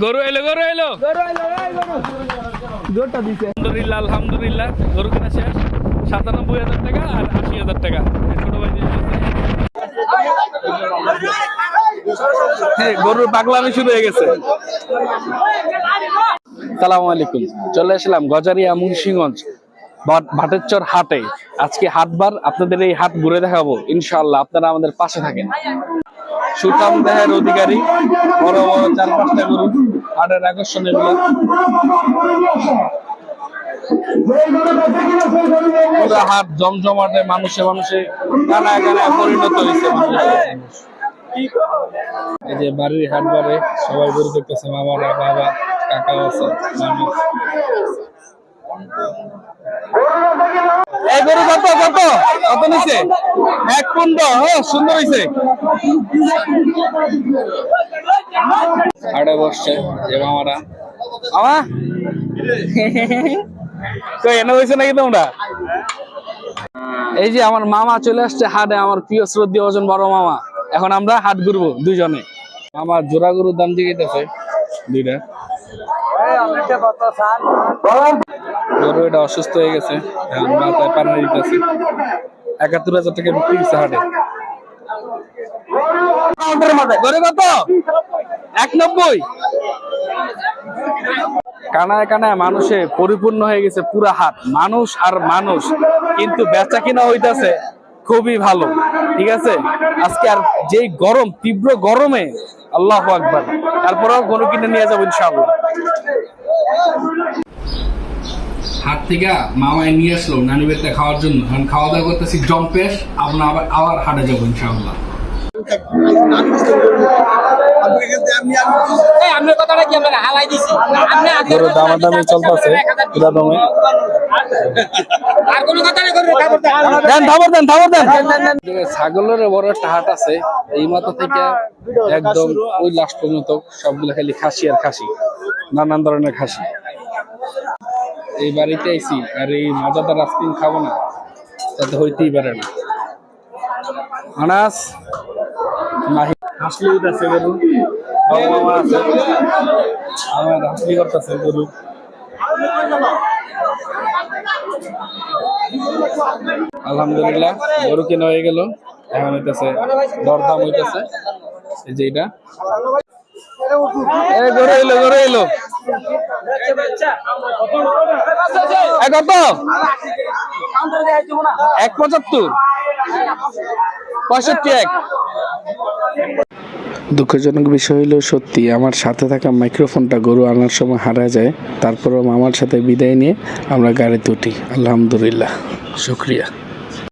গরু এলো জোরটা দিছে। আলহামদুলিল্লাহ আলহামদুলিল্লাহ, গরু কেনা শেষ। ৯৭,০০০ টাকা আর ৮০,০০০ টাকা ছোট ভাই গরুর পাগলামি শুরু হয়ে গেছে। আসসালামু আলাইকুম, চলে আসলাম গজারিয়া মুন্সিগঞ্জ ভাটেরচর হাটে। আজকে হাটবার, আপনাদের এই হাট ঘুরে দেখাবো ইনশাআল্লাহ, আপনারা আমাদের পাশে থাকেন। সুঠাম দেহের অধিকারী বড় বড় ৪-৫টা গরু, হাটের আকর্ষণ এগুলো। পুরো হাট জমজমাটে, মানুষে কানায় পরিণত হয়েছে। এই যে বাড়ির হাট বারে সবাই গরু দেখতেছে, মামারা, বাবা, কাকা আছে, মানুষ। এই গরু কত নিচে? ১,১৫,০০০। সুন্দর হয়েছে। হাটে বসছে যে মামারা। মামা তো এনে হয়েছে নাকি তোমরা? এই যে আমার মামা চলে আসছে হাটে, আমার প্রিয় শ্রদ্ধেয় ওজন বড় মামা। এখন আমরা হাট ঘুরবো দুইজনে। মামা জোড়া গরুর দাম জিজ্ঞাসা দুইটা। গরু এটা অসুস্থ হয়ে গেছে, মাথায় পানি দিতেছে। ৭১,০০০ টাকা বিক্রি হচ্ছে হাটে। গরু কত? ১,৯০। কানায় মানুষে পরিপূর্ণ হয়ে গেছে পুরা হাট, মানুষ আর মানুষ, কিন্তু বেচা কিনা হইতাছে খুবই ভালো। ঠিক আছে, আজকে আর যেই গরম, তীব্র গরমে আল্লাহু আকবার, তারপরেও গরু কিনে নিয়ে যাবো ইনশাআল্লাহ। হাট থেকে মামায় নিয়ে আসলো নানি বেটা খাওয়ার জন্য। এখন খাওয়া দাওয়া করতেছি জম্পেশ, আপনার আবার হাটে যাবো ইনশাআল্লাহ। দামাদামি চলতেছে পুরা দমে। ছাগলের বড় একটা হাট আছে, এই মাথা থেকে একদম ওই লাস্ট পর্যন্ত সবগুলো খালি খাসি আর খাসি, নানান ধরনের খাসি। এই বাড়িতে আইছি আর এই মজাদার আইসক্রিম খাবো না, তাতে হইতেই পারে না। আনাস হাসলি উঠেছে গরু, মামা আছে, আমার হাসলি করতেছে গরু। আলহামদুলিল্লাহ গরু কেনা হয়ে গেল। এখন হইতেছে দরদাম হইতেছে। এই যে এটা গরু এলো কত? ১,৭৫, ৬৫। দুঃখজনক বিষয় হলো সত্যি, আমার সাথে থাকা মাইক্রোফোনটা গরু আনার সময় হারা যায়। তারপরও মামার সাথে বিদায় নিয়ে আমরা গাড়িতে উঠি। আলহামদুলিল্লাহ, শুকরিয়া।